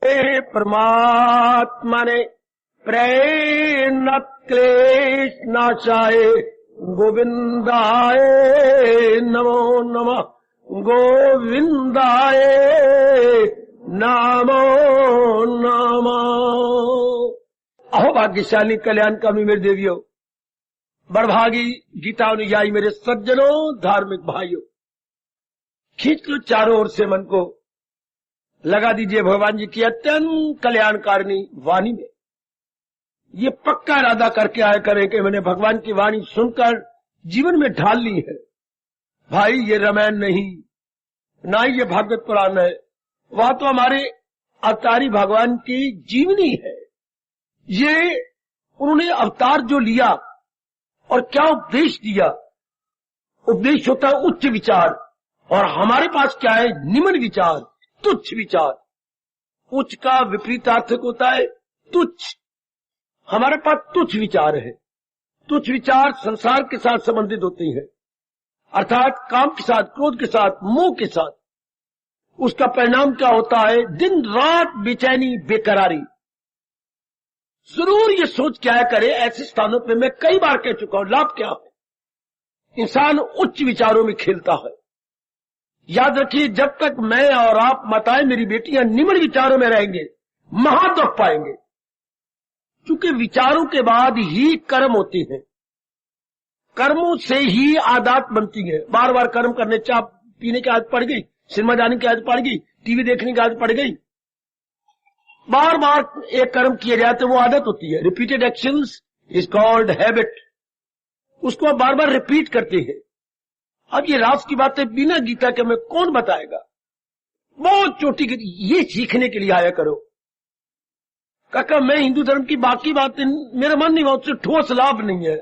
हे परमात्मा ने प्रेरणा क्लेश नाशाय गोविंदाय नमो नमः, गोविंदाय नमो नमः। अहो भाग्यशाली कल्याणकामी मेरे देवियों, बड़भागी गीता अनुयायी मेरे सज्जनों, धार्मिक भाइयों, खींच लो चारों ओर से मन को, लगा दीजिए भगवान जी की अत्यंत कल्याणकारिणी वाणी में। ये पक्का इरादा करके आया करें कि मैंने भगवान की वाणी सुनकर जीवन में ढाल ली है। भाई ये रामायण नहीं, ना ही ये भागवत पुराण है, वह तो हमारे अवतारी भगवान की जीवनी है। ये उन्होंने अवतार जो लिया और क्या उपदेश दिया। उपदेश होता है उच्च विचार, और हमारे पास क्या है? निम्न विचार, तुच्छ विचार। उच्च का विपरीतार्थक होता है तुच्छ। हमारे पास तुच्छ विचार है। तुच्छ विचार संसार के साथ संबंधित होते हैं, अर्थात काम के साथ, क्रोध के साथ, मोह के साथ। उसका परिणाम क्या होता है? दिन रात बेचैनी, बेकरारी। जरूर ये सोच क्या करे, ऐसे स्थानों पे मैं कई बार कह चुका हूं, लाभ क्या है? इंसान उच्च विचारों में खेलता है। याद रखिए, जब तक मैं और आप, माताएं, मेरी बेटियां निम्न विचारों में रहेंगे, महादुख पाएंगे। क्योंकि विचारों के बाद ही कर्म होते हैं, कर्मों से ही आदत बनती है। बार बार कर्म करने, चाय पीने की आदत पड़ गई, सिनेमा जाने की आदत पड़ गई, टीवी देखने की आदत पड़ गई, बार बार एक कर्म किए जाए तो वो आदत होती है। Repeated actions is called habit. उसको आप बार बार रिपीट करते हैं। अब ये रास की बातें बिना गीता के हमें कौन बताएगा? बहुत चोटी की, ये सीखने के लिए आया करो। काका मैं हिंदू धर्म की बाकी बातें, मेरा मन नहीं, उससे ठोस लाभ नहीं है।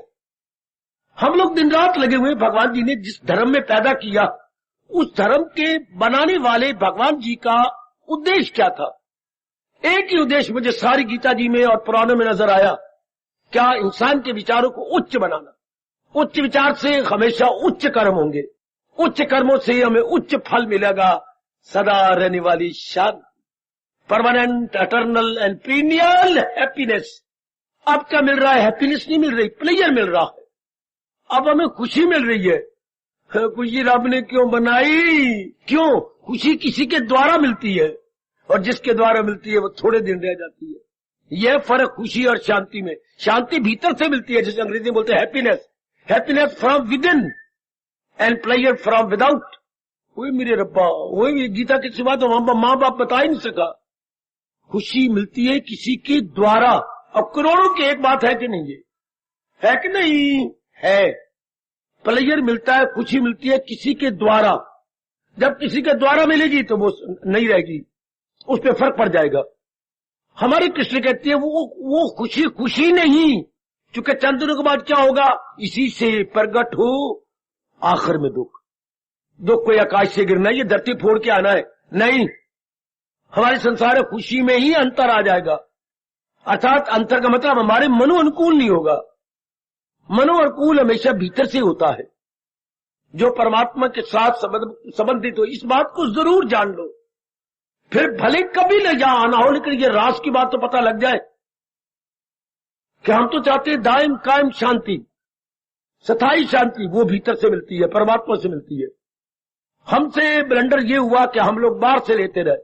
हम लोग दिन रात लगे हुए, भगवान जी ने जिस धर्म में पैदा किया, उस धर्म के बनाने वाले भगवान जी का उद्देश्य क्या था? एक ही उद्देश्य मुझे सारी गीता जी में और पुराणों में नजर आया, क्या? इंसान के विचारों को उच्च बनाना। उच्च विचार से हमेशा उच्च कर्म होंगे, उच्च कर्मों से हमें उच्च फल मिलेगा, सदा रहने वाली शांति, permanent, eternal and perennial happiness. अब क्या मिल रहा है? हैप्पीनेस नहीं मिल रही, प्लेजर मिल रहा है। अब हमें खुशी मिल रही है। खुशी रब ने क्यों बनाई? क्यों? खुशी किसी के द्वारा मिलती है, और जिसके द्वारा मिलती है वो थोड़े दिन रह जाती है। यह फर्क खुशी और शांति में। शांति भीतर से मिलती है, जिसे अंग्रेजी में बोलते हैं happiness. Happiness from with in and pleasure from without. वही मेरे रब्बा, वही गीता के सिवा तो माँ बाप बता ही नहीं सका। खुशी मिलती है किसी के द्वारा। अब करोड़ों की एक बात है कि नहीं? ये है कि नहीं है? प्लेजर मिलता है, खुशी मिलती है किसी के द्वारा। जब किसी के द्वारा मिलेगी तो वो नहीं रहेगी, उस पर फर्क पड़ जाएगा। हमारे कृष्ण कहती है वो खुशी खुशी नहीं, क्योंकि चंद दिनों के बाद क्या होगा? इसी से प्रगट हो आखिर में दुख। दुख कोई आकाश से गिरना, ये धरती फोड़ के आना है नहीं। हमारे संसार में खुशी में ही अंतर आ जाएगा। अर्थात अंतर का मतलब हमारे मनो अनुकूल नहीं होगा। मनो अनुकूल हमेशा भीतर से होता है, जो परमात्मा के साथ संबंधित हो। इस बात को जरूर जान लो, फिर भले कभी न जहां आना हो, लेकिन ये रास की बात तो पता लग जाए कि हम तो चाहते हैं दायम कायम शांति, स्थायी शांति। वो भीतर से मिलती है, परमात्मा से मिलती है। हमसे ब्लंडर ये हुआ कि हम लोग बाहर से लेते रहे,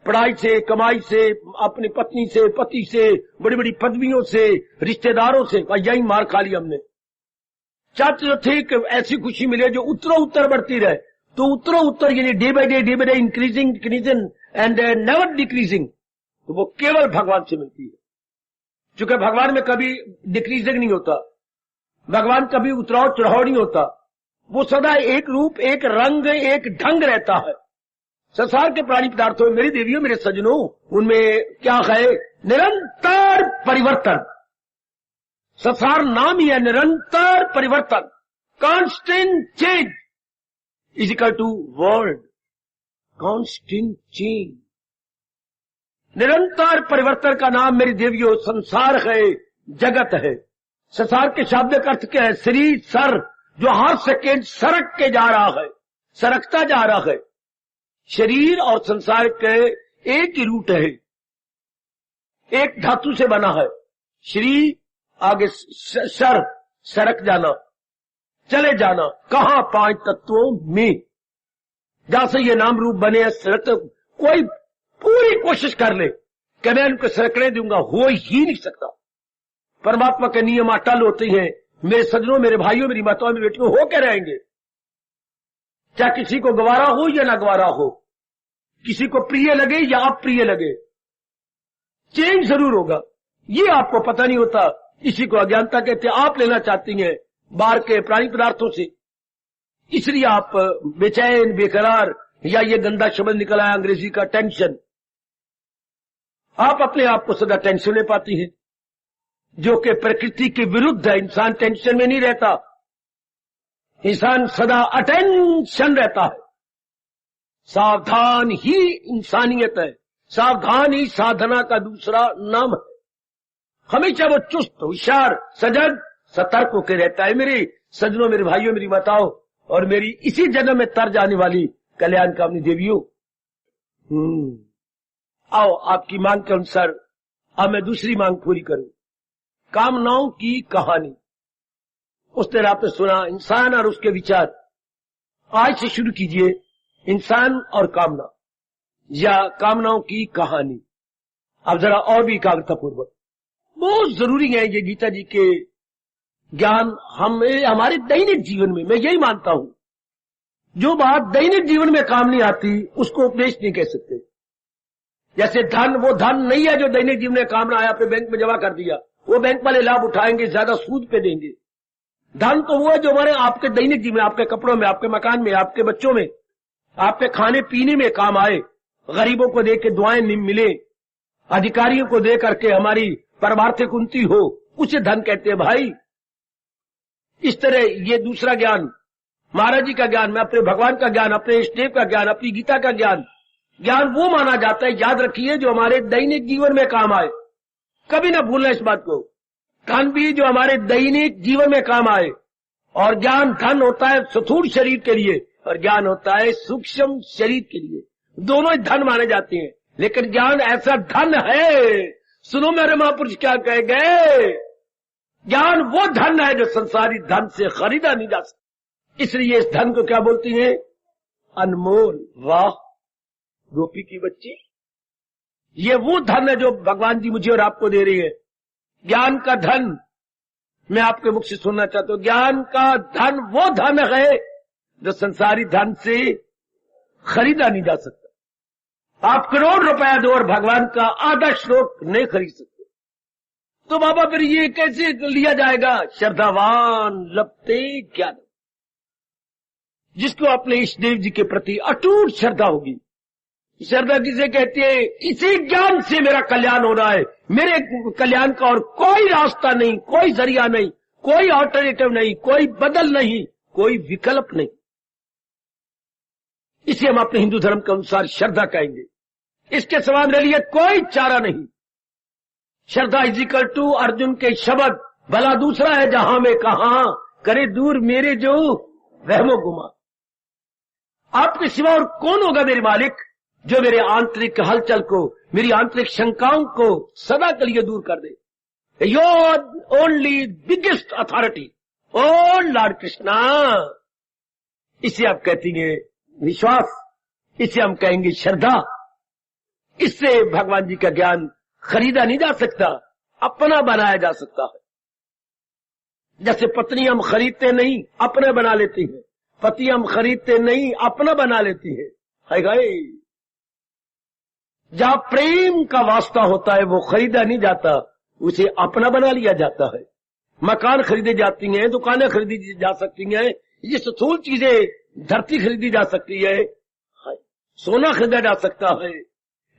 पढ़ाई से, कमाई से, अपनी पत्नी से, पति से, बड़ी बड़ी पदवियों से, रिश्तेदारों से, यही मार खा ली हमने। चाहते थे कि ऐसी खुशी मिले जो उत्तरों उत्तर बढ़ती रहे, तो उत्तरों उत्तर यानी day by day increasing and never decreasing, तो वो केवल भगवान से मिलती है। क्योंकि भगवान में कभी डिक्रीजिंग नहीं होता, भगवान कभी उतराव चढ़ाव नहीं होता। वो सदा एक रूप, एक रंग, एक ढंग रहता है। संसार के प्राणी पदार्थों में, मेरी देवियों, मेरे सज्जनों, उनमें क्या है? निरंतर परिवर्तन। संसार नाम ही है निरंतर परिवर्तन, constant change is equal to world, constant change. निरंतर परिवर्तन का नाम मेरी देवियों संसार है, जगत है। संसार के शाब्दिक अर्थ क्या है? शरीर, सर, जो हर सेकेंड सरक के जा रहा है, सरकता जा रहा है। शरीर और संसार के एक ही रूट है, एक धातु से बना है। श्री आगे सर, सरक जाना, चले जाना, कहां? 5 तत्वों में। जहां से ये नाम रूप बने हैं सरक, कोई पूरी कोशिश कर ले कि मैं उनको सरकने दूंगा, हो ही नहीं सकता। परमात्मा के नियम अटल होते हैं। मेरे सज्जनों, मेरे भाइयों, मेरी माताओं, मेरी बेटियों, हो के रहेंगे, चाहे किसी को गवारा हो या ना गवारा हो, किसी को प्रिय लगे या अप्रिय लगे, चेंज जरूर होगा। ये आपको पता नहीं होता, इसी को अज्ञानता कहते हैं। आप लेना चाहती हैं बाहर के प्राणी पदार्थों से, इसलिए आप बेचैन, बेकरार, या ये गंदा शब्द निकल आया अंग्रेजी का, टेंशन। आप अपने आप को सदा टेंशन में पाती हैं, जो कि प्रकृति के विरुद्ध है। इंसान टेंशन में नहीं रहता, इंसान सदा अटेंशन रहता है। सावधान ही इंसानियत है, सावधान ही साधना का दूसरा नाम है। हमेशा वो चुस्त, होशियार, सजग, सतर्क होकर रहता है। मेरे सज्जनों, मेरे भाइयों, मेरी माताओं, और मेरी इसी जन्म में तर जाने वाली कल्याण कामनी देवियों, आओ आपकी मांग के अनुसार अब मैं दूसरी मांग पूरी करूं। कामनाओं की कहानी। उस तरह आपने सुना इंसान और उसके विचार। आज से शुरू कीजिए इंसान और कामना, या कामनाओं की कहानी। अब जरा और भी एकाग्रतापूर्वक, बहुत जरूरी है ये गीता जी के ज्ञान हमें हमारे दैनिक जीवन में। मैं यही मानता हूं, जो बात दैनिक जीवन में काम नहीं आती उसको उपदेश नहीं कह सकते। जैसे धन, वो धन नहीं है जो दैनिक जीवन में काम ना आया, आपने बैंक में जमा कर दिया, वो बैंक वाले लाभ उठाएंगे, ज्यादा सूद पे देंगे। धन तो वो है जो हमारे आपके दैनिक जीवन में, आपके कपड़ों में, आपके मकान में, आपके बच्चों में, आपके खाने पीने में काम आए, गरीबों को दे के दुआएं मिले, अधिकारियों को दे करके हमारी परमार्थिक उन्नति हो, उसे धन कहते हैं भाई। इस तरह ये दूसरा ज्ञान, महाराज जी का ज्ञान, मैं अपने भगवान का ज्ञान, अपने इष्टदेव का ज्ञान, अपनी गीता का ज्ञान, ज्ञान वो माना जाता है, याद रखिए, जो हमारे दैनिक जीवन में काम आए। कभी ना भूलना इस बात को। धन भी जो हमारे दैनिक जीवन में काम आए, और ज्ञान, धन होता है स्थूल शरीर के लिए, और ज्ञान होता है सूक्ष्म शरीर के लिए। दोनों ही धन माने जाते हैं, लेकिन ज्ञान ऐसा धन है, सुनो मेरे महापुरुष क्या कह गए, ज्ञान वो धन है जो संसारी धन से खरीदा नहीं जा सकता। इसलिए इस धन को क्या बोलती है? अनमोल। वाह गोपी की बच्ची, ये वो धन है जो भगवान जी मुझे और आपको दे रही है। ज्ञान का धन मैं आपके मुख से सुनना चाहता हूं। ज्ञान का धन वो धन है जो संसारी धन से खरीदा नहीं जा सकता। आप करोड़ रुपया दो और भगवान का आधा श्लोक नहीं खरीद सकते। तो बाबा फिर ये कैसे लिया जाएगा? श्रद्धावान लपते ज्ञान, जिसको अपने इष्टदेव जी के प्रति अटूट श्रद्धा होगी। श्रद्धा किसे कहते हैं? इसी ज्ञान से मेरा कल्याण हो रहा है, मेरे कल्याण का और कोई रास्ता नहीं, कोई जरिया नहीं, कोई ऑल्टरनेटिव नहीं, कोई बदल नहीं, कोई विकल्प नहीं। इसे हम अपने हिंदू धर्म के अनुसार श्रद्धा कहेंगे। इसके सिवा मेरे लिए कोई चारा नहीं। श्रद्धा इजिकल टू अर्जुन के शब्द, भला दूसरा है जहां में कहा, करे दूर मेरे जो वहमो गुमा। आपके सिवा और कौन होगा मेरे मालिक, जो मेरे आंतरिक हलचल को, मेरी आंतरिक शंकाओं को सदा के लिए दूर कर दे। Your only biggest authority, oh lord Krishna. इसे आप कहती हैं विश्वास, इसे हम कहेंगे श्रद्धा। इससे भगवान जी का ज्ञान खरीदा नहीं जा सकता, अपना बनाया जा सकता है। जैसे पत्नी हम खरीदते नहीं, अपना बना लेती है। पति हम खरीदते नहीं, अपना बना लेती है। हाय गए, जहां प्रेम का वास्ता होता है वो खरीदा नहीं जाता, उसे अपना बना लिया जाता है। मकान खरीदे जाती हैं, दुकानें खरीदी जा सकती हैं, ये स्थूल चीजें धरती खरीदी जा सकती है, सोना खरीदा जा सकता है,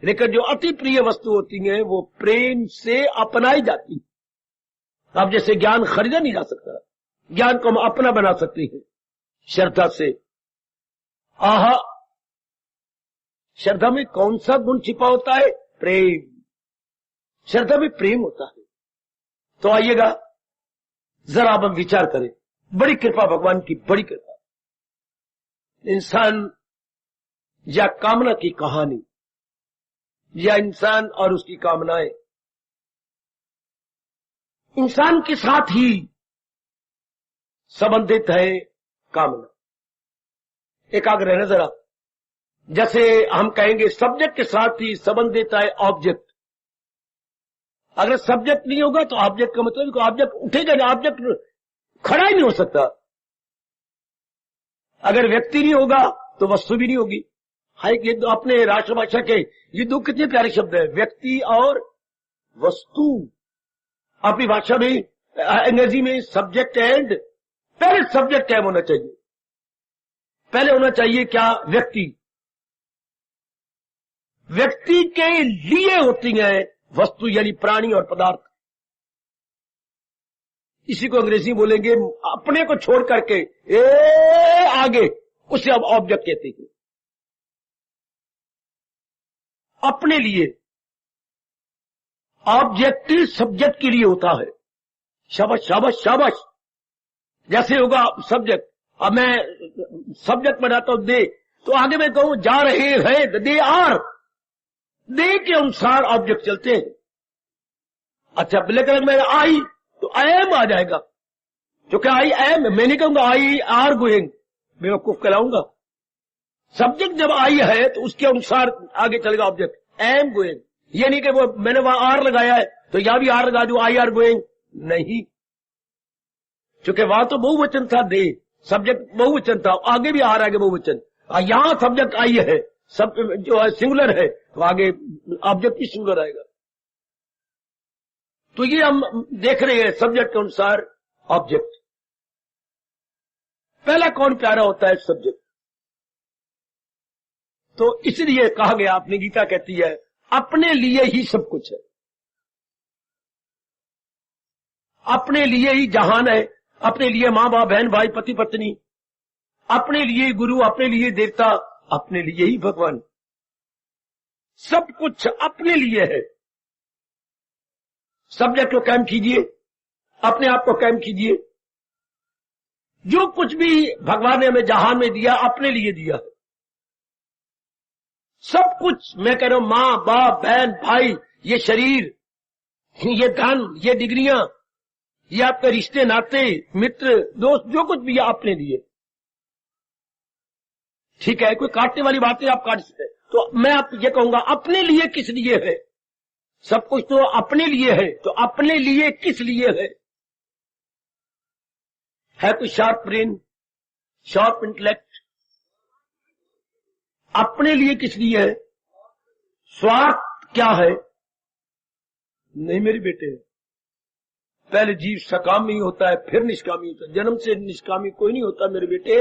लेकिन जो अति प्रिय वस्तु होती हैं वो प्रेम से अपनाई जाती है। अब जैसे ज्ञान खरीदा नहीं जा सकता, ज्ञान को हम अपना बना सकते हैं श्रद्धा से। आहा, श्रद्धा में कौन सा गुण छिपा होता है? प्रेम। श्रद्धा में प्रेम होता है। तो आइएगा जरा अब हम विचार करें। बड़ी कृपा भगवान की, बड़ी कृपा। इंसान या कामना की कहानी, या इंसान और उसकी कामनाएं, इंसान के साथ ही संबंधित है कामना। एकाग्र रहना जरा। जैसे हम कहेंगे सब्जेक्ट के साथ ही संबंधित है ऑब्जेक्ट। अगर सब्जेक्ट नहीं होगा तो ऑब्जेक्ट का मतलब ऑब्जेक्ट उठेगा नहीं, ऑब्जेक्ट खड़ा ही नहीं हो सकता। अगर व्यक्ति नहीं होगा तो वस्तु भी नहीं होगी। हाय, ये अपने राष्ट्रभाषा के ये दो कितने प्यारे शब्द है, व्यक्ति और वस्तु। अपनी भाषा में अंग्रेजी में सब्जेक्ट एंड, पहले सब्जेक्ट क्या होना चाहिए, पहले होना चाहिए क्या, व्यक्ति। व्यक्ति के लिए होती है वस्तु यानी प्राणी और पदार्थ। इसी को अंग्रेजी बोलेंगे अपने को छोड़ करके आगे, उसे अब ऑब्जेक्ट कहते हैं। अपने लिए ऑब्जेक्ट सब्जेक्ट के लिए होता है। शाबाश शाबाश शाबाश। जैसे होगा सब्जेक्ट, अब मैं सब्जेक्ट बनाता हूं दे, तो आगे मैं कहूं जा रहे हैं, दे आर, दे के अनुसार ऑब्जेक्ट चलते हैं। अच्छा, ब्लैक रंग में आई तो आई एम आ जाएगा, क्योंकि आई एम, मैं नहीं कहूंगा आई आर गोइंग, बेवकूफ कहलाऊंगा। सब्जेक्ट जब आई है तो उसके अनुसार आगे चलेगा ऑब्जेक्ट। आई एम गोइंग, ये नहीं कि वो मैंने वहां आर लगाया है तो यहां भी आर लगा दूं, आई आर गोइंग, नहीं, क्योंकि वहां तो बहुवचन था दे, सब्जेक्ट बहुवचन था, आगे भी आ रहा है बहुवचन। यहां सब्जेक्ट आई है, सब जो है सिंगुलर है, तो आगे ऑब्जेक्ट भी सिंगुलर आएगा। तो ये हम देख रहे हैं सब्जेक्ट के अनुसार ऑब्जेक्ट। पहला कौन प्यारा होता है, सब्जेक्ट। तो इसलिए कहा गया, अपनी गीता कहती है अपने लिए ही सब कुछ है, अपने लिए ही जहान है, अपने लिए मां बाप बहन भाई पति पत्नी, अपने लिए गुरु, अपने लिए देवता, अपने लिए ही भगवान। सब कुछ अपने लिए है। सब्जेक्ट को कायम कीजिए, अपने आप को कायम कीजिए। जो कुछ भी भगवान ने हमें जहान में दिया अपने लिए दिया है। सब कुछ, मैं कह रहा हूं मां बाप बहन भाई, ये शरीर, ये धन, ये डिग्रियां, ये आपके रिश्ते नाते मित्र दोस्त, जो कुछ भी है अपने लिए। ठीक है, कोई काटने वाली बातें आप काट सकते, तो मैं आप ये कहूंगा अपने लिए किस लिए है, सब कुछ तो अपने लिए है, तो अपने लिए किस लिए है कोई शार्प ब्रेन, शार्प इंटेलेक्ट, अपने लिए किस लिए है, स्वार्थ क्या है, नहीं मेरे बेटे, पहले जीव सकामी होता है फिर निष्कामी होता है, जन्म से निष्कामी कोई नहीं होता मेरे बेटे।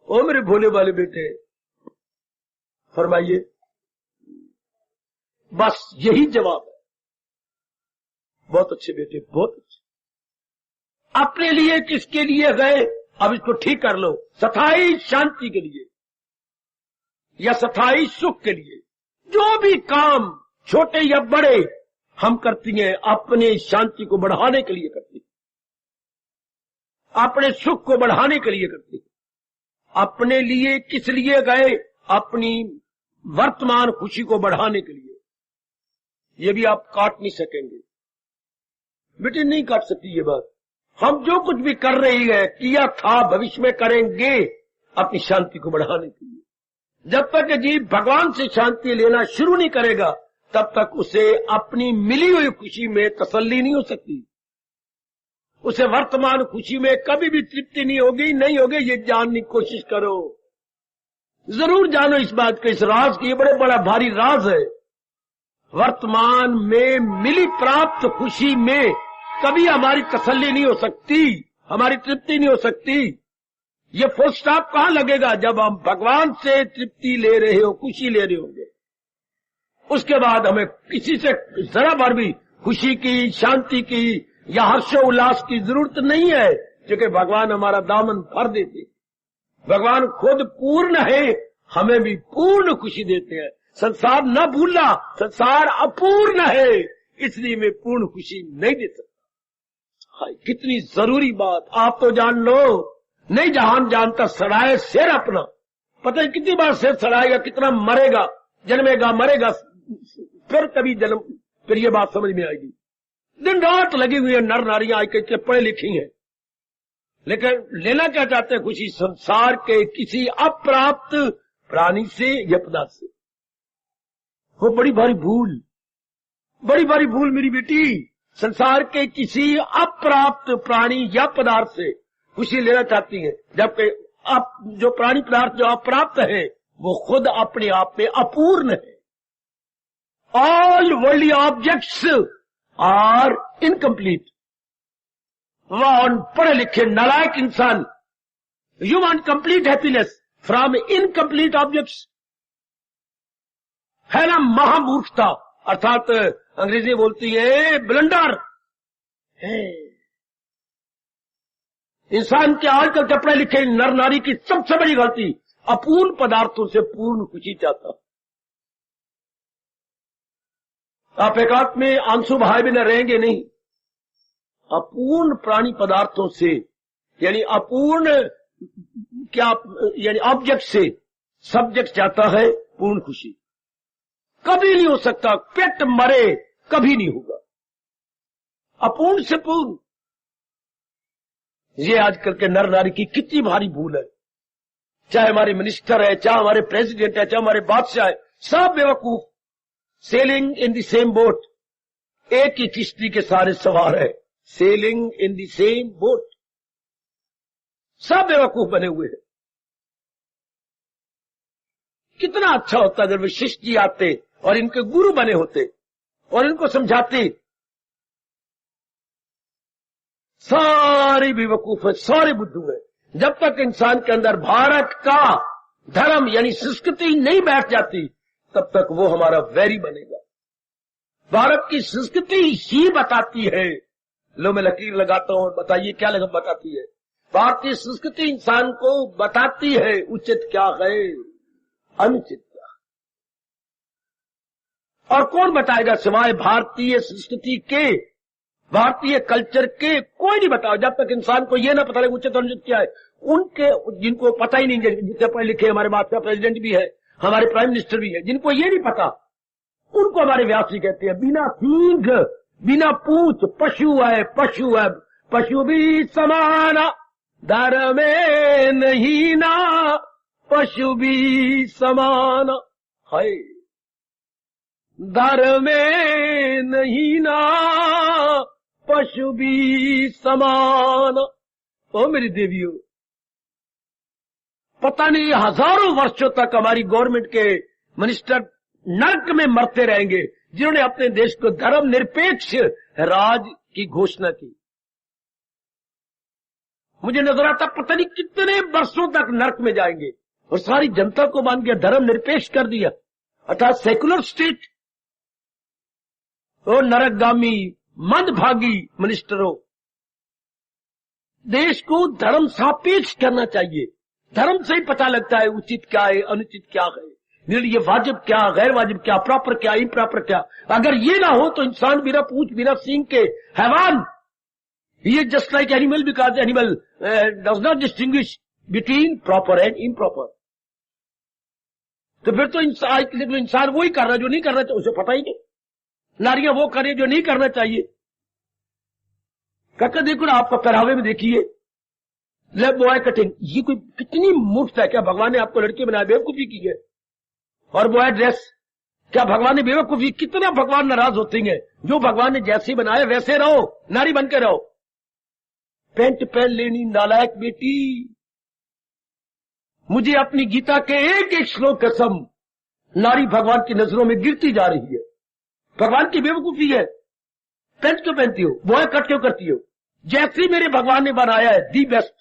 ओ मेरे भोले वाले बेटे, फरमाइए, बस यही जवाब है। बहुत अच्छे बेटे, बहुत अच्छे। अपने लिए किसके लिए गए, अब इसको ठीक कर लो, स्थायी शांति के लिए या स्थायी सुख के लिए। जो भी काम छोटे या बड़े हम करती हैं अपने शांति को बढ़ाने के लिए करती हैं, अपने सुख को बढ़ाने के लिए करती हैं। अपने लिए किस लिए गए, अपनी वर्तमान खुशी को बढ़ाने के लिए। ये भी आप काट नहीं सकेंगे बेटे, नहीं काट सकती ये बात। हम जो कुछ भी कर रही है, किया था, भविष्य में करेंगे अपनी शांति को बढ़ाने के लिए। जब तक जीव भगवान से शांति लेना शुरू नहीं करेगा तब तक उसे अपनी मिली हुई खुशी में तसल्ली नहीं हो सकती, उसे वर्तमान खुशी में कभी भी तृप्ति नहीं होगी, नहीं होगी। ये जानने की कोशिश करो, जरूर जानो इस बात को, इस राज की, ये बड़े बड़ा भारी राज है। वर्तमान में मिली प्राप्त खुशी में कभी हमारी तसल्ली नहीं हो सकती, हमारी तृप्ति नहीं हो सकती। ये फुल स्टॉप कहां लगेगा, जब हम भगवान से तृप्ति ले रहे हो, खुशी ले रहे होंगे। उसके बाद हमें किसी से जरा भर भी खुशी की, शांति की या हर्षोल्लास की जरूरत नहीं है, क्योंकि भगवान हमारा दामन भर देते। भगवान खुद पूर्ण है, हमें भी पूर्ण खुशी देते हैं। संसार न भूलना, संसार अपूर्ण है, इसलिए मैं पूर्ण खुशी नहीं दे सकता। हाय, कितनी जरूरी बात। आप तो जान लो, नहीं जहान जानता सड़ाए सिर अपना। पता है कितनी बार सिर सड़ाएगा, कितना मरेगा, जन्मेगा मरेगा, फिर कभी जन्म, फिर ये बात समझ में आएगी। दिन रात लगी हुई है, नर नारियां आज के पढ़े लिखी हैं, लेकिन लेना क्या चाहते हैं? खुशी संसार के किसी अप्राप्त प्राणी से या पदार्थ से। वो बड़ी भारी भूल, बड़ी भारी भूल मेरी बेटी। संसार के किसी अप्राप्त प्राणी या पदार्थ से खुशी लेना चाहती है, जबकि अब जो प्राणी पदार्थ जो अप्राप्त है वो खुद अपने आप में अपूर्ण है। All worldly objects are incomplete. वह पढ़े लिखे नालायक इंसान, you want complete happiness from incomplete objects, है ना महामूर्खता, अर्थात अंग्रेजी बोलती है ब्लंडर है। इंसान के आजकल के पढ़े लिखे नर नारी की सबसे बड़ी गलती अपूर्ण पदार्थों से पूर्ण खुशी चाहता। आप एकांत में आंसू बहाए बिना रहेंगे नहीं। अपूर्ण प्राणी पदार्थों से यानी अपूर्ण क्या यानी ऑब्जेक्ट से सब्जेक्ट चाहता है पूर्ण खुशी। कभी नहीं हो सकता, पेट मरे कभी नहीं होगा। अपूर्ण से पूर्ण, ये आजकल के नर नारी की कितनी भारी भूल है। चाहे हमारे मिनिस्टर है, चाहे हमारे प्रेसिडेंट है, चाहे हमारे बादशाह है, सब बेवकूफ। Selling in the same boat, एक ही किश्ती के सारे सवार है। Selling in the same boat, सब बेवकूफ बने हुए हैं। कितना अच्छा होता अगर वशिष्ठ जी आते और इनके गुरु बने होते और इनको समझाते। सारे बेवकूफ है, सारे बुद्धू है। जब तक इंसान के अंदर भारत का धर्म यानी संस्कृति नहीं बैठ जाती तब तक वो हमारा वैरी बनेगा। भारत की संस्कृति ही बताती है, लो मैं लकीर लगाता हूं और बताइए क्या बताती है। भारतीय संस्कृति इंसान को बताती है उचित क्या है, अनुचित क्या। और कौन बताएगा सिवाय भारतीय संस्कृति के, भारतीय कल्चर के? कोई नहीं बताओ। जब तक इंसान को ये ना पता लगे उचित अनुचित क्या है, उनके जिनको पता ही नहीं, जितने पढ़े लिखे हमारे बादशाह प्रेसिडेंट भी है, हमारे प्राइम मिनिस्टर भी है, जिनको ये नहीं पता उनको हमारे व्यास जी कहते हैं बिना सींग बिना पूछ पशु है, पशु है, पशु भी समाना दर में नहीं ना, पशु भी समाना है दर में नहीं ना, पशु भी समान। ओ मेरी देवियों, पता नहीं हजारों वर्षों तक हमारी गवर्नमेंट के मिनिस्टर नरक में मरते रहेंगे जिन्होंने अपने देश को धर्म निरपेक्ष राज की घोषणा की। मुझे नजर आता पता नहीं कितने वर्षों तक नरक में जाएंगे और सारी जनता को मान के धर्म निरपेक्ष कर दिया, अर्थात सेकुलर स्टेट। और नरकगामी मंदभागी मिनिस्टरों, देश को धर्म सापेक्ष करना चाहिए। धर्म से ही पता लगता है उचित क्या है, अनुचित क्या है, मेरे लिए वाजिब क्या, गैर वाजिब क्या, प्रॉपर क्या, इम्प्रॉपर क्या। अगर ये ना हो तो इंसान बिना पूछ बिना सींग के हैवान, ये just like animal because animal does not distinguish between proper and improper. तो फिर तो इंसान वो ही कर रहा है जो नहीं करना चाहिए, उसे पता ही नहीं। नारियां वो करें जो नहीं करना चाहिए। कहते देखो ना, आपका पहरावे में देखिए लेफ्ट बॉय कटिंग, ये कोई कितनी मूर्खता है। क्या भगवान ने आपको लड़की बनाया? बेवकूफी की है। और बॉय ड्रेस, क्या भगवान ने बेवकूफी? कितना भगवान नाराज होते हैं। जो भगवान ने जैसे बनाया वैसे रहो, नारी बन के रहो। पैंट पहन लेनी, नालायक बेटी। मुझे अपनी गीता के एक एक श्लोक कसम, नारी भगवान की नजरों में गिरती जा रही है। भगवान की बेवकूफी है। पैंट क्यों पहनती हो? बॉय कट क्यों करती हो? जैसे मेरे भगवान ने बनाया है दी बेस्ट।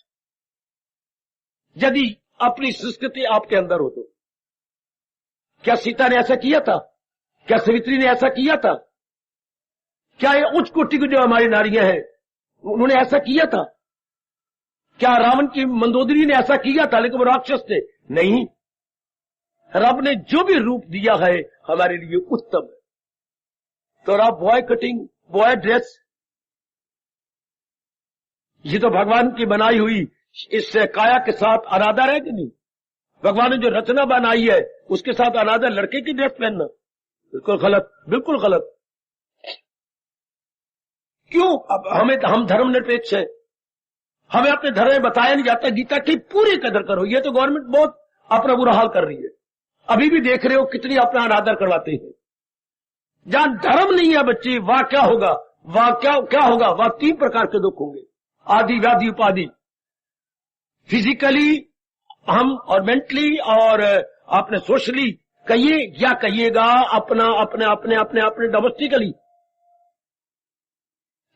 यदि अपनी संस्कृति आपके अंदर हो तो क्या सीता ने ऐसा किया था? क्या सवित्री ने ऐसा किया था? क्या ये उच्च कोटि की जो हमारी नारियां हैं उन्होंने ऐसा किया था? क्या रावण की मंदोदरी ने ऐसा किया था? लेकिन वो राक्षस थे। नहीं, रब ने जो भी रूप दिया है हमारे लिए उत्तम है। तो रब बॉय कटिंग, बॉय ड्रेस, ये तो भगवान की बनाई हुई इस काया के साथ अनादर है कि नहीं? भगवान ने जो रचना बनाई है उसके साथ अनादर लड़के की ड्रेस पहनना बिल्कुल गलत, बिल्कुल गलत। क्यों? अब हम धर्मनिरपेक्ष है, हमें अपने धर्म में बताया नहीं जाता गीता की पूरी कदर करो। ये तो गवर्नमेंट बहुत अपना बुरा हाल कर रही है, अभी भी देख रहे हो कितनी अपना अनादर करवाते हैं। जहां धर्म नहीं है बच्चे, वहां क्या होगा? वहां क्या होगा? वहां 3 प्रकार के दुख होंगे, आदि व्याधि उपाधि। फिजिकली हम और मेंटली और अपने सोशली कहिए या कहिएगा अपना अपने अपने अपने अपने डोमेस्टिकली,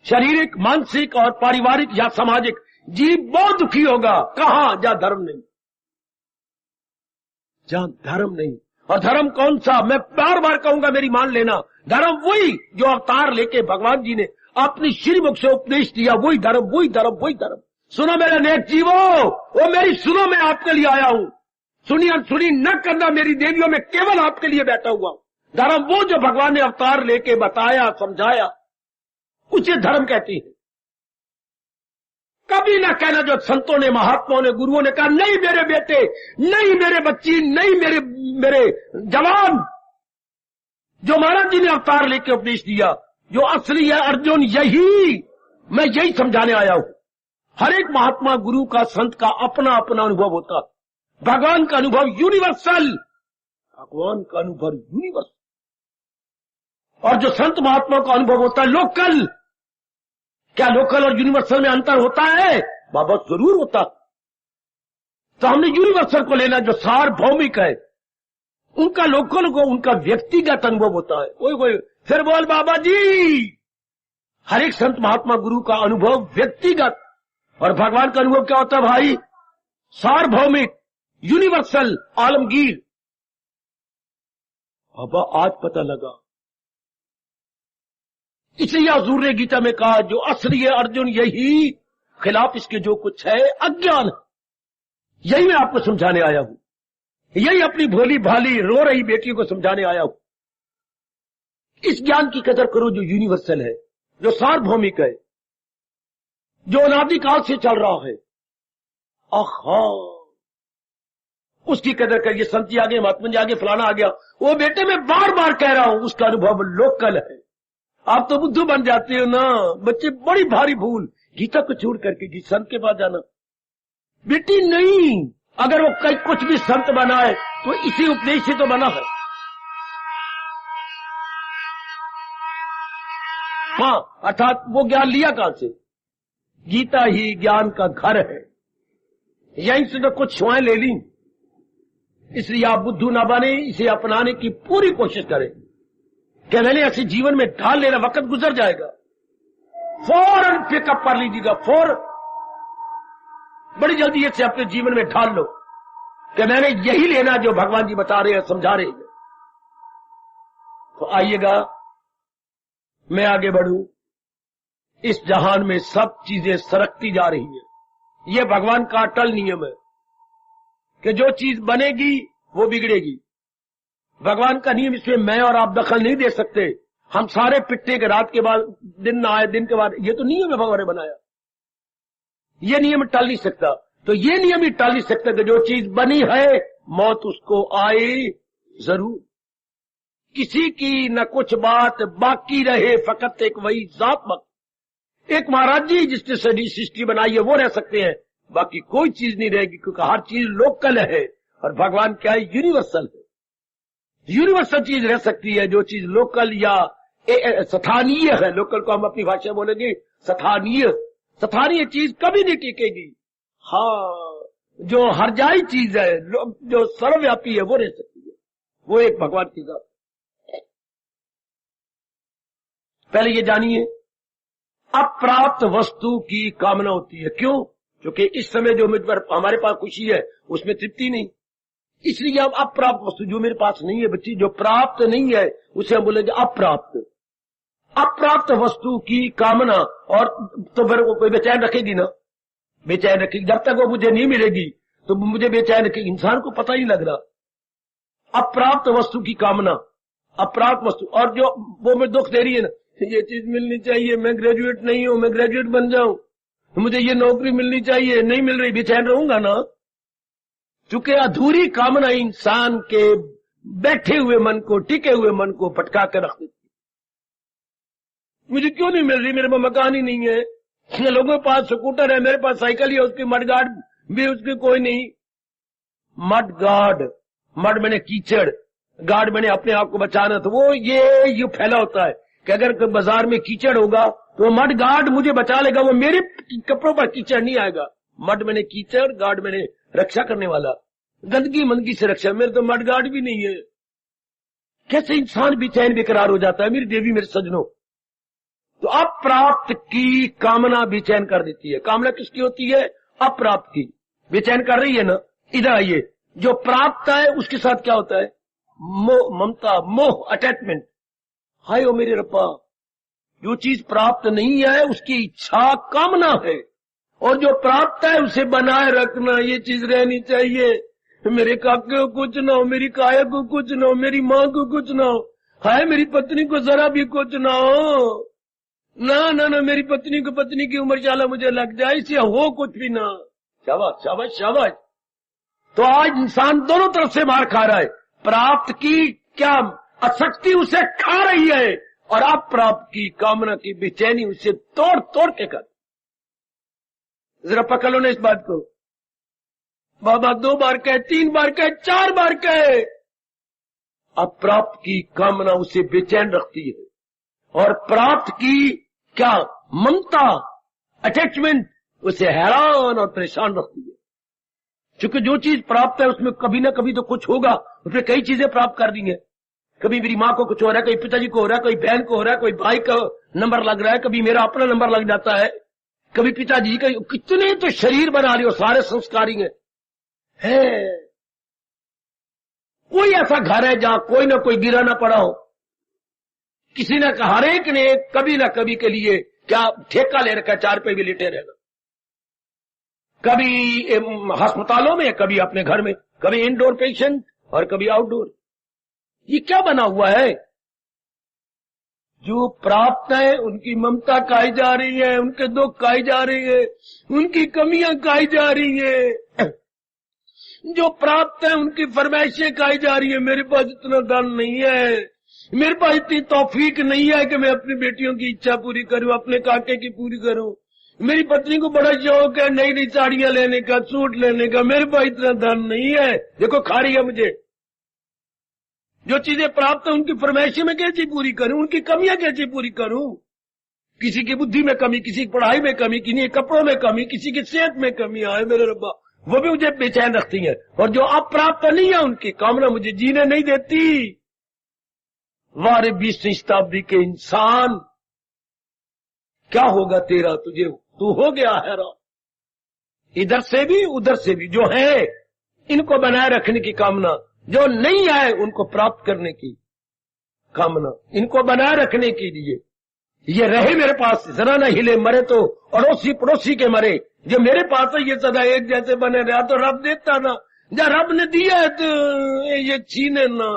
शारीरिक, मानसिक और पारिवारिक या सामाजिक जीव बहुत दुखी होगा। कहां? जहां धर्म नहीं, जहां धर्म नहीं। और धर्म कौन सा? मैं बार बार कहूंगा, मेरी मान लेना, धर्म वही जो अवतार लेके भगवान जी ने अपनी श्रीमुख से उपदेश दिया, वही धर्म, वही धर्म, वही धर्म। सुनो मेरे नेक जीवो, वो मेरी सुनो, मैं आपके लिए आया हूं। सुनी अनसुनी न करना मेरी देवियों, में केवल आपके लिए बैठा हुआ हूं। धर्म वो जो भगवान ने अवतार लेके बताया, समझाया, उसे धर्म कहती है। कभी ना कहना जो संतों ने, महात्माओं ने, गुरुओं ने कहा नहीं मेरे बेटे, नहीं मेरे बच्ची, नहीं मेरे जवान, जो महाराज जी ने अवतार लेके उपदेश दिया, जो असली है अर्जुन, यही मैं यही समझाने आया हूं। हर एक महात्मा, गुरु का, संत का अपना अपना अनुभव होता। भगवान का अनुभव यूनिवर्सल, भगवान का अनुभव यूनिवर्सल, और जो संत महात्मा का अनुभव होता है लोकल। क्या लोकल और यूनिवर्सल में अंतर होता है? बाबा जरूर होता। तो हमने यूनिवर्सल को लेना जो सार्वभौमिक है, उनका लोकल को उनका व्यक्तिगत अनुभव होता है। कोई फिर बोल बाबा जी, हर एक संत महात्मा गुरु का अनुभव व्यक्तिगत, और भगवान का अनुभव क्या होता है भाई? सार्वभौमिक, यूनिवर्सल, आलमगीर। बाबा आज पता लगा, इसलिए हजूर ने गीता में कहा जो असली है अर्जुन यही, खिलाफ इसके जो कुछ है अज्ञान। यही मैं आपको समझाने आया हूं, यही अपनी भोली भाली रो रही बेटियों को समझाने आया हूं। इस ज्ञान की कदर करो जो यूनिवर्सल है, जो सार्वभौमिक है, जो अनादिकाल से चल रहा है। आहा, उसकी कदर करिए। संत जी आगे, महात्मा जी आगे, फलाना आ गया, वो बेटे मैं बार बार कह रहा हूं, उसका अनुभव लोकल है। आप तो बुद्धू बन जाते हो ना बच्चे, बड़ी भारी भूल। गीता को छोड़ करके संत के पास जाना, बेटी नहीं। अगर वो कहीं कुछ भी संत बना है तो इसी उपदेश से तो बना है। हाँ, अर्थात वो ज्ञान लिया कहां से? गीता ही ज्ञान का घर है, यहीं से तो कुछ छुआएं ले ली। इसलिए आप बुद्धू ना बने, इसे अपनाने की पूरी कोशिश करें। क्या मैंने ऐसे जीवन में ढाल लेना, वक्त गुजर जाएगा, फौरन पिकअप कर लीजिएगा, बड़ी जल्दी इसे अपने जीवन में ढाल लो कि मैंने यही लेना जो भगवान जी बता रहे हैं, समझा रहे हैं। तो आइएगा, मैं आगे बढ़ूं। इस जहान में सब चीजें सरकती जा रही हैं। यह भगवान का अटल नियम है कि जो चीज बनेगी वो बिगड़ेगी। भगवान का नियम, इसमें मैं और आप दखल नहीं दे सकते। हम सारे पिट्टे के रात के बाद दिन ना आए, दिन के बाद, ये तो नियम है भगवान ने बनाया, ये नियम टल नहीं सकता। तो ये नियम ही टल नहीं सकता कि जो चीज बनी है मौत उसको आए जरूर। किसी की न कुछ बात बाकी रहे, फकत एक वही जात मत। एक महाराज जी जिसने सृष्टि बनाई है वो रह सकते हैं, बाकी कोई चीज नहीं रहेगी, क्योंकि हर चीज लोकल है और भगवान क्या है? यूनिवर्सल है। यूनिवर्सल चीज रह सकती है, जो चीज लोकल या स्थानीय है। लोकल को हम अपनी भाषा में बोलेंगे स्थानीय। स्थानीय चीज कभी नहीं टिकेगी। हाँ, जो हरजाई चीज है, जो सर्वव्यापी है, वो रह सकती है। वो एक भगवान की जात है। पहले ये जानिए, अप्राप्त वस्तु की कामना होती है। क्यों? क्योंकि इस समय जो मुझ पर हमारे पास खुशी है उसमें तृप्ति नहीं, इसलिए हम अप्राप्त वस्तु, जो मेरे पास नहीं है बच्ची, जो प्राप्त नहीं है उसे हम बोलेंगे अप्राप्त। अप्राप्त वस्तु की कामना, और तो फिर वो कोई बेचैन रखेगी ना, बेचैन रखेगी। जब तक वो मुझे नहीं मिलेगी तो मुझे बेचैन रखेगी। इंसान को पता ही लग रहा। अप्राप्त वस्तु की कामना, अप्राप्त वस्तु, और जो वो मैं दुख दे रही है ना, ये चीज मिलनी चाहिए, मैं ग्रेजुएट नहीं हूं, मैं ग्रेजुएट बन जाऊं, मुझे ये नौकरी मिलनी चाहिए, नहीं मिल रही, बेचैन रहूंगा ना। चूंकि अधूरी कामना इंसान के बैठे हुए मन को, टिके हुए मन को भटका कर रख देती। मुझे क्यों नहीं मिल रही? मेरे पास मकान ही नहीं है, लोगों के पास स्कूटर है, मेरे पास साइकिल ही है, उसकी मडगार्ड भी उसकी कोई नहीं। मडगार्ड, मड मैंने कीचड़, गार्ड मैंने अपने आप को बचाना, तो वो ये फैला होता है कि अगर बाजार में कीचड़ होगा तो मड गार्ड मुझे बचा लेगा, वो मेरे कपड़ों पर कीचड़ नहीं आएगा। मड मैंने कीचड़, गार्ड मैंने रक्षा करने वाला, गंदगी मंदगी से रक्षा। मेरे तो मड गार्ड भी नहीं है। कैसे इंसान बेचैन बेकरार हो जाता है मेरी देवी मेरे सजनों। तो अप्राप्त की कामना बेचैन कर देती है। कामना किसकी होती है? अप्राप्त की। बेचैन कर रही है ना। इधर आइए, जो प्राप्त है उसके साथ क्या होता है? मोह, ममता, मोह, अटैचमेंट। हाय ओ मेरे रब्बा, जो चीज प्राप्त नहीं है उसकी इच्छा कामना है, और जो प्राप्त है उसे बनाए रखना। ये चीज रहनी चाहिए। मेरे काके को कुछ ना हो, मेरी काया को कुछ ना हो, मेरी माँ को कुछ ना हो, हाय मेरी पत्नी को जरा भी कुछ ना हो, ना ना ना मेरी पत्नी को, पत्नी की उम्र चाला मुझे लग जाए, इसे हो कुछ भी ना। शाबाश शाबाश शाबाश। तो आज इंसान दोनों तरफ से मार खा रहा है। प्राप्त की क्या आसक्ति उसे खा रही है, और अप्राप्त की कामना की बेचैनी उसे तोड़ तोड़ के कर। जरा पकड़ लो ना इस बात को। बाबा 2 बार कहे, 3 बार कहे, 4 बार कहे, अप्राप्त की कामना उसे बेचैन रखती है, और प्राप्त की क्या ममता, अटैचमेंट उसे हैरान और परेशान रखती है। क्योंकि जो चीज प्राप्त है उसमें कभी ना कभी तो कुछ होगा। उसने कई चीजें प्राप्त कर दी है। कभी मेरी माँ को कुछ हो रहा है, कभी पिताजी को हो रहा है, कोई बहन को हो रहा है, कोई भाई का नंबर लग रहा है, कभी मेरा अपना नंबर लग जाता है, कभी पिताजी का। कितने तो शरीर बना रही हो, सारे संस्कारी है। कोई ऐसा घर है जहां कोई ना कोई गिरा ना पड़ा हो। किसी ने कहा, हर एक ने कभी ना कभी के लिए क्या ठेका ले रखा है, 4 पे भी लेटे रहना। कभी अस्पतालों में, कभी अपने घर में, कभी इंडोर पेशेंट और कभी आउटडोर। ये क्या बना हुआ है? जो प्राप्त है उनकी ममता खाई जा रही है, उनके दुख खाई जा रही है, उनकी कमियां खाई जा रही है। जो प्राप्त है उनकी फरमाइशें खाई जा रही है। मेरे पास इतना धन नहीं है, मेरे पास इतनी तौफीक नहीं है कि मैं अपनी बेटियों की इच्छा पूरी करूं, अपने काके की पूरी करूं। मेरी पत्नी को बड़ा शौक है नई नई साड़ियां लेने का, सूट लेने का, मेरे पास इतना धन नहीं है। देखो खा रही है मुझे। जो चीजें प्राप्त है उनकी फरमाइशें मैं कैसे पूरी करूं, उनकी कमियां कैसे पूरी करूं? किसी की बुद्धि में कमी, किसी की पढ़ाई में कमी, किसी के कपड़ों में कमी, किसी की सेहत में कमी आए मेरे रब्बा, वो भी मुझे बेचैन रखती है। और जो अप्राप्त नहीं है उनकी कामना मुझे जीने नहीं देती। वारे 20वीं शताब्दी के इंसान, क्या होगा तेरा? तुझे तू हो गया हैरान। इधर से भी उधर से भी जो है इनको बनाए रखने की कामना, जो नहीं आए उनको प्राप्त करने की कामना, इनको बनाए रखने के लिए ये रहे मेरे पास, जरा ना हिले, मरे तो अड़ोसी पड़ोसी के मरे। जो मेरे पास है ये सदा एक जैसे बने रहा तो रब देता ना, जब रब ने दिया है तो ये छीने ना,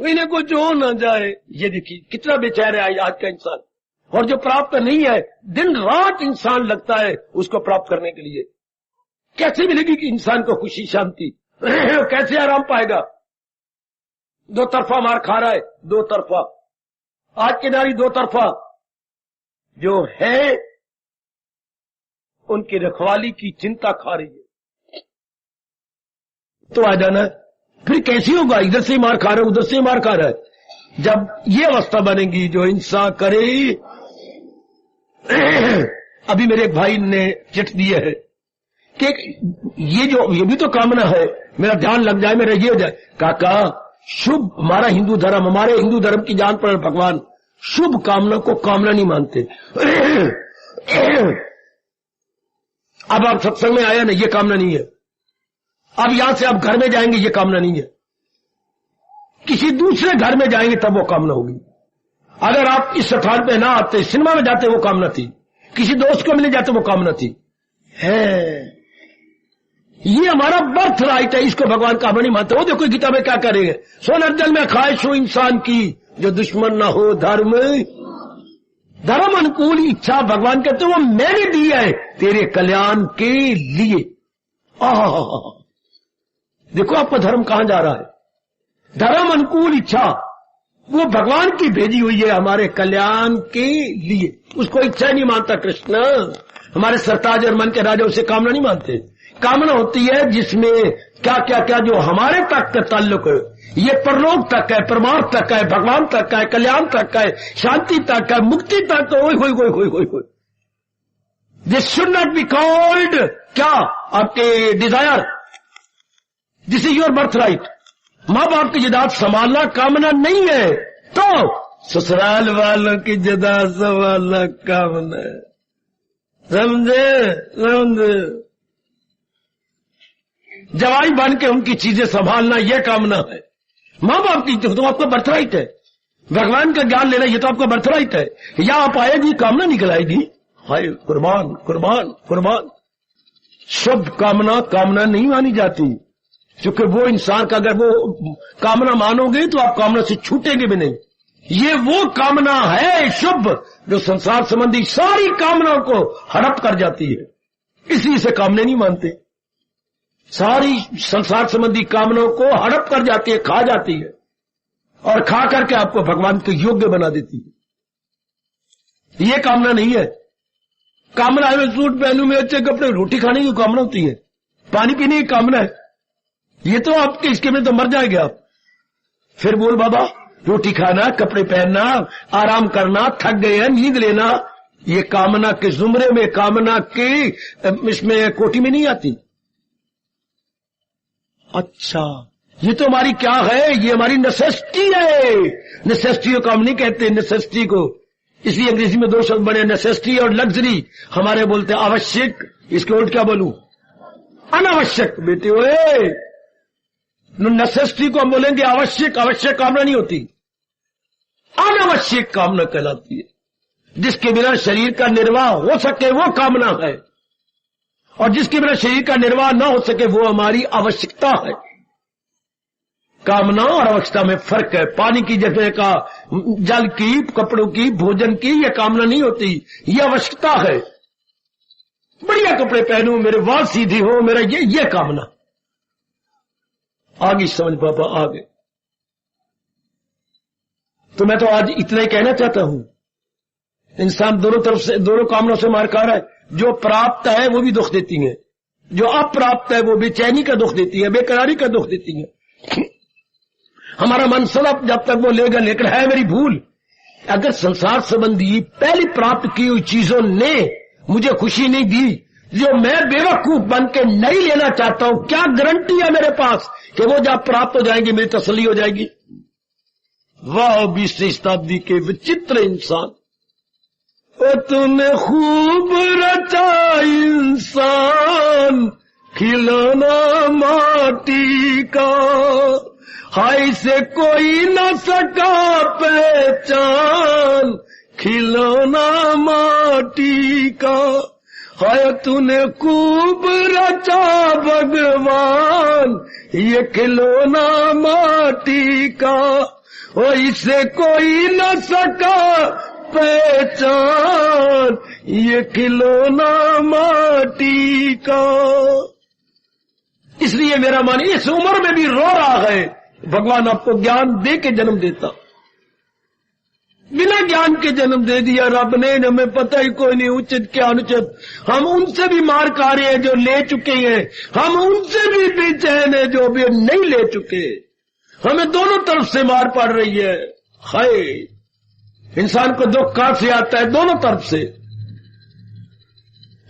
इन्हें कुछ हो ना जाए। ये देखिए कितना बेचारा है आज का इंसान। और जो प्राप्त नहीं है दिन रात इंसान लगता है उसको प्राप्त करने के लिए। कैसे मिलेगी कि इंसान को खुशी शांति? कैसे आराम पाएगा? 2 तरफा मार खा रहा है, 2 तरफा। आज की नारी 2 तरफा जो है उनकी रखवाली की चिंता खा रही है। तो आ जाना फिर कैसी होगा? इधर से मार खा रहा है, उधर से मार खा रहा है। जब ये अवस्था बनेगी जो इंसान करे। अभी मेरे एक भाई ने चिट दिए है कि ये भी तो कामना है, मेरा ध्यान लग जाए, मेरा ये हो जाए। काका शुभ, हमारा हिंदू धर्म, हमारे हिंदू धर्म की जान पर भगवान शुभ कामना को कामना नहीं मानते। अब आप सत्संग में आया ना, ये कामना नहीं है। अब यहां से आप घर में जाएंगे, ये कामना नहीं है। किसी दूसरे घर में जाएंगे तब वो कामना होगी। अगर आप इस स्थान पे ना आते, सिनेमा में जाते, वो कामना थी। किसी दोस्त को मिलने जाते, वो कामना थी। ये हमारा बर्थ राइट है, इसको भगवान कामना नहीं मानते। वो देखो गीता में क्या करेंगे, सोनर जल में ख्वाहिश हो इंसान की जो दुश्मन ना हो धर्म। धर्म अनुकूल इच्छा भगवान कहते वो मैंने दी है तेरे कल्याण के लिए। देखो आपका धर्म कहां जा रहा है। धर्म अनुकूल इच्छा वो भगवान की भेजी हुई है हमारे कल्याण के लिए। उसको इच्छा नहीं मानता कृष्ण। हमारे सरताज और मन के राजा उसे कामना नहीं मानते। कामना होती है जिसमें क्या क्या क्या जो हमारे तक का ताल्लुक है, ये परलोक तक है, परमार्थ तक है, भगवान तक है, कल्याण तक है, शांति तक है, मुक्ति तक है। This should not be called क्या आपके desire, this is your birth right. माँ बाप की जायदाद संभालना कामना नहीं है, तो ससुराल वालों की जायदाद संभालना कामना है। समझे? जवाई बन के उनकी चीजें संभालना यह कामना है। माँ बाप की तो आपका बर्थ राइट है। भगवान का ज्ञान लेना ये तो आपका बर्थ राइट है। या आप आएगी कामना निकल आएगी, हाय कुर्बान कुर्बान कुर्बान। शुभ कामना कामना नहीं मानी जाती, क्योंकि वो इंसान का अगर वो कामना मानोगे तो आप कामना से छूटेंगे भी नहीं। ये वो कामना है शुभ जो संसार संबंधी सारी कामनाओं को हड़प कर जाती है, इसलिए इसे कामने नहीं मानते। सारी संसार संबंधी कामनाओं को हड़प कर जाती है, खा जाती है, और खा करके आपको भगवान के योग्य बना देती है। ये कामना नहीं है। कामना है मैं सूट पहनूं, मैं अच्छे कपड़े, रोटी खाने की कामना होती है, पानी पीने की कामना है। ये तो आपके इसके में तो मर जाएंगे आप। फिर बोल बाबा रोटी खाना, कपड़े पहनना, आराम करना, थक गए हैं, नींद लेना, ये कामना के जुमरे में, कामना के इसमें कोटि में नहीं आती। अच्छा, ये तो हमारी क्या है, ये हमारी नेसेसिटी है। नेसेसिटी को हम नहीं कहते नेसेसिटी को, इसलिए अंग्रेजी में दो शब्द बने, नेसेसिटी और लग्जरी। हमारे बोलते आवश्यक, इसके उल्ट क्या बोलूं, अनावश्यक। बेटे ओए, नेसेसिटी को हम बोलेंगे आवश्यक, आवश्यक कामना नहीं होती, अनावश्यक कामना कहलाती है। जिसके बिना शरीर का निर्वाह हो सके वो कामना है, और जिसके बिना शरीर का निर्वाह न हो सके वो हमारी आवश्यकता है। कामना और आवश्यकता में फर्क है। पानी की जगह का, जल की, कपड़ों की, भोजन की, यह कामना नहीं होती, यह आवश्यकता है। बढ़िया कपड़े पहनूं, मेरे वाल सीधी हो, मेरा ये कामना। आगे समझ पापा, आगे। तो मैं तो आज इतना ही कहना चाहता हूं, इंसान दोनों तरफ से, दोनों कामनों से मार खा रहा है। जो प्राप्त है वो भी दुख देती है, जो अप्राप्त है वो बेचैनी का दुख देती है, बेकरारी का दुख देती है। हमारा मन सदा जब तक वो लेगा, लेकर है मेरी भूल। अगर संसार संबंधी पहले प्राप्त की हुई चीजों ने मुझे खुशी नहीं दी, जो मैं बेवकूफ बन के नहीं लेना चाहता हूं, क्या गारंटी है मेरे पास कि वो जब प्राप्त हो जाएंगी मेरी तसल्ली हो जाएगी। वाह 20वीं शताब्दी के विचित्र इंसान। ओ तूने खूब रचा इंसान, खिलौना माटी का, हाय से कोई न सका पहचान, खिलौना माटी का। हाय तूने खूब रचा भगवान, ये खिलौना माटी का, ओ इसे कोई न सका पहचान, ये खिलौना माटी का। इसलिए मेरा मन इस उम्र में भी रो रहा है, भगवान आपको ज्ञान दे के जन्म देता, बिना ज्ञान के जन्म दे दिया रब ने, हमें पता ही कोई नहीं उचित क्या अनुचित। हम उनसे भी मार खा रहे हैं जो ले चुके हैं, हम उनसे भी बेचैन है जो अभी नहीं ले चुके। हमें दोनों तरफ से मार पड़ रही है। हाय, इंसान को दुख कहां से आता है? दोनों तरफ से।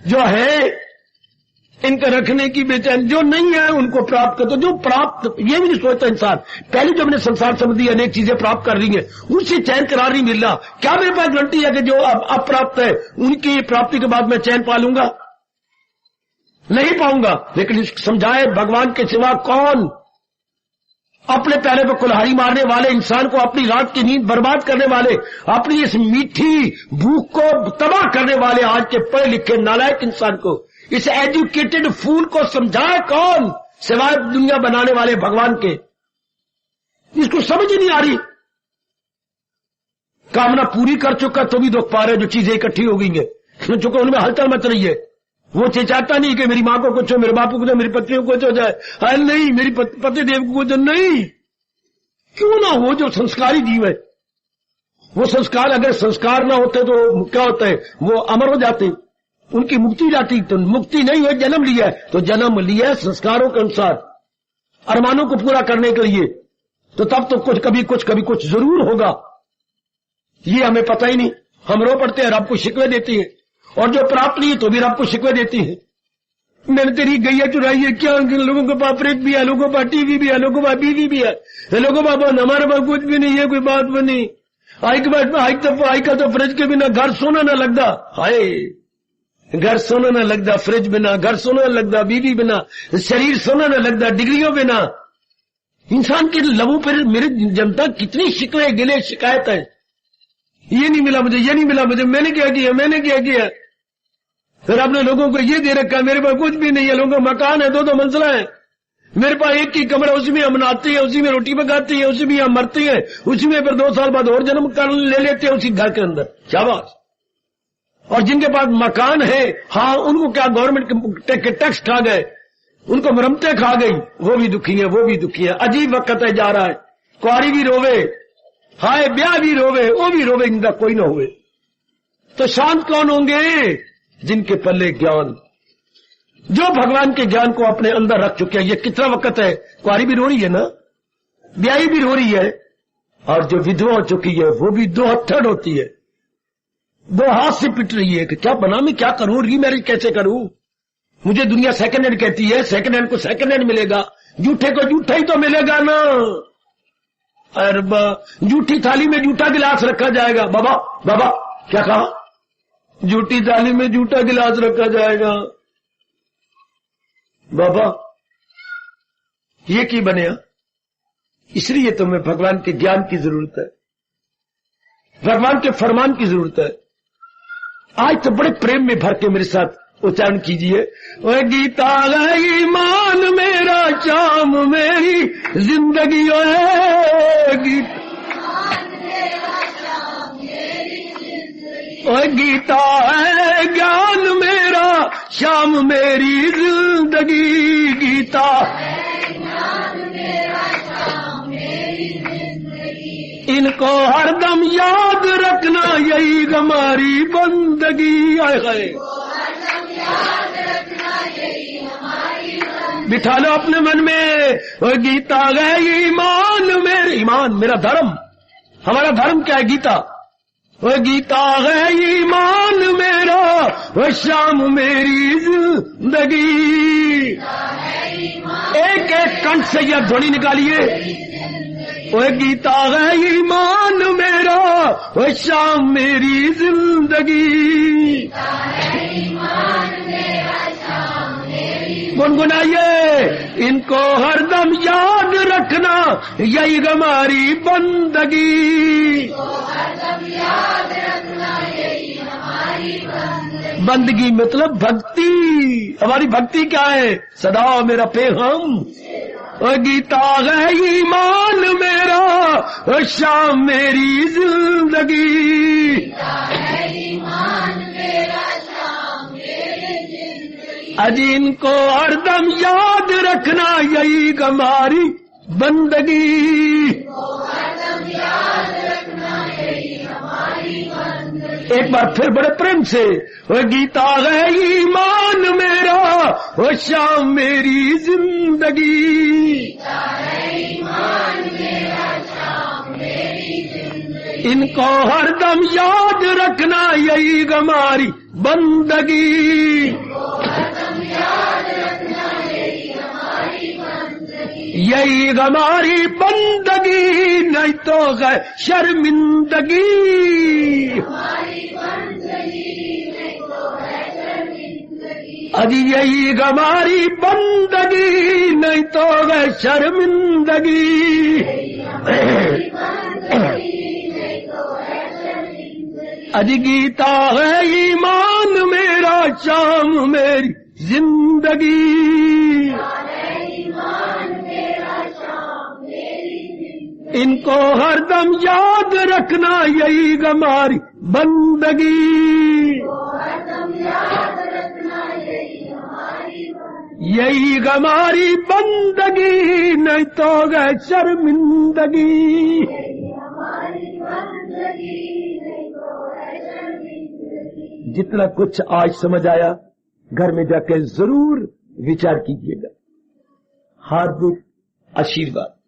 जो है इनका रखने की बेचैन, जो नहीं है उनको प्राप्त कर दो। जो प्राप्त, ये भी नहीं सोचता इंसान, पहले जो हमने संसार संबंधी अनेक चीजें प्राप्त कर रही हैं उनसे चैन करार नहीं मिल रहा। क्या मेरे पास गारंटी है कि जो अब अप्राप्त है उनकी प्राप्ति के बाद मैं चैन पा लूंगा? नहीं पाऊंगा। लेकिन समझाए भगवान के सिवा कौन? अपने पैरे पर कुल्हाड़ी मारने वाले, इंसान को अपनी रात की नींद बर्बाद करने वाले, अपनी इस मीठी भूख को तबाह करने वाले आज के पढ़े लिखे नालायक इंसान को, इस एजुकेटेड फूल को समझाए कौन सिवाय दुनिया बनाने वाले भगवान के? इसको समझ ही नहीं आ रही। कामना पूरी कर चुका तो भी दुख पा रहे, जो चीजें इकट्ठी हो गई हैं, चुका उनमें हलचल मच रही है। वो चाहता नहीं कि मेरी मां को कुछ हो, मेरे बापू को कुछ हो, मेरी पत्नी को कुछ हो जाए। हाय नहीं, मेरी पति देव को कुछ नहीं, क्यों ना हो, जो संस्कारी जीव है वो संस्कार, अगर संस्कार ना होते तो क्या होता है, वो अमर हो जाते, उनकी मुक्ति जाती। तो मुक्ति नहीं है, जन्म लिया है, तो जन्म लिया है संस्कारों के अनुसार, अरमानों को पूरा करने के लिए। तो तब तो कभी कुछ जरूर होगा। ये हमें पता ही नहीं। हम रो पड़ते हैं, रब को शिकवे देती है, और जो प्राप्त नहीं है तो भी रब को शिकवे देती है। मैंने तेरी गैया चुराई है, क्या लोगों के पास फ्रिज भी है, लोगों के पास टीवी भी है, लोगों के पास बीवी भी है, लोगों के पास हमारे पास कुछ भी नहीं है, कोई बात बनी। आई का तो फ्रिज के बिना घर सोना ना लगता। हाय, घर सोना ना लगता, फ्रिज बिना घर सोना ना लगता, बीवी बिना शरीर सोना ना लगता, डिग्रियों बिना। इंसान के लबों पर मेरे जनता कितनी शिकवे गिले शिकायत है, ये नहीं मिला मुझे, ये नहीं मिला मुझे, मैंने क्या किया। फिर आपने लोगों को ये दे रखा है, मेरे पास कुछ भी नहीं है, लोगों का मकान है, 2 मंजिला है, मेरे पास एक ही कमरा, उसी में हम नहाते हैं, उसी में रोटी पकाते हैं, उसी में हम मरते हैं, उसी में फिर 2 साल बाद और जन्म कर ले लेते हैं उसी घर के अंदर। शाबाश। और जिनके पास मकान है, हाँ, उनको क्या गवर्नमेंट के टैक्स खा गए, उनको मरम्मतें खा गई, वो भी दुखी है। अजीब वक्त है जा रहा है। कुआरी भी रोवे, हाय, ब्याह भी रोवे, वो भी रोवे, इनका कोई ना हुए। तो शांत कौन होंगे? जिनके पल्ले ज्ञान, जो भगवान के ज्ञान को अपने अंदर रख चुके हैं। ये कितना वक्त है, कुआरी भी रो रही है ना, ब्याही भी रो रही है, और जो विधवा हो चुकी है वो भी 2 हथड़ होती है, 2 हाथ से पिट रही है कि क्या बना, मैं क्या करूं, रीमैरिज कैसे करूं। मुझे दुनिया सेकंड हैंड कहती है, सेकंड हैंड को सेकंड हैंड मिलेगा, जूठे को जूठा ही तो मिलेगा ना। अरे जूठी थाली में जूठा गिलास रखा जाएगा। बाबा क्या कहा? जूठी थाली में जूठा गिलास रखा जाएगा। बाबा ये की बने? इसलिए तुम्हें भगवान के ज्ञान की जरूरत है, भगवान के फरमान की जरूरत है। आज तो बड़े प्रेम में भर के मेरे साथ उच्चारण कीजिए। ओ गीता है ईमान मेरा, शाम मेरी जिंदगी, ओ गीता है ज्ञान मेरा, शाम मेरी जिंदगी। गीता इनको हरदम याद रखना, यही हमारी बंदगी। आए बिठा लो अपने मन में, वो गीता है ईमान मेरे, ईमान मेरा धर्म, हमारा धर्म क्या है? गीता। वो गीता है ईमान मेरा, वो शाम मेरी जिंदगी। एक कंठ से यह ध्वनि निकालिए, वो गीता है ईमान मेरा, वो शाम मेरी जिंदगी। गुनगुनाइए, इनको हरदम याद रखना, यही हमारी बंदगी। बंदगी मतलब भक्ति। हमारी भक्ति क्या है? सदा मेरा पैगाम, ओ गीता है ईमान मेरा, ओ शाम मेरी जिंदगी। अजी इनको हरदम याद रखना, यही हमारी बंदगी। एक बार फिर बड़े प्रेम से, वो गीता है ईमान मेरा, वो शाम मेरी जिंदगी। इनको हरदम याद रखना, यही हमारी बंदगी। यही हमारी बंदगी, नहीं तो है शर्मिंदगी। अजी यही हमारी बंदगी, नहीं तो है शर्मिंदगी। अजी गीता है ईमान मेरा, शाम मेरी जिंदगी। इनको हरदम याद रखना, यही हमारी बंदगी। यही हमारी बंदगी, नहीं तो गए शर्मिंदगी। जितना कुछ आज समझ आया घर में जाकर जरूर विचार कीजिएगा। हार्दिक आशीर्वाद।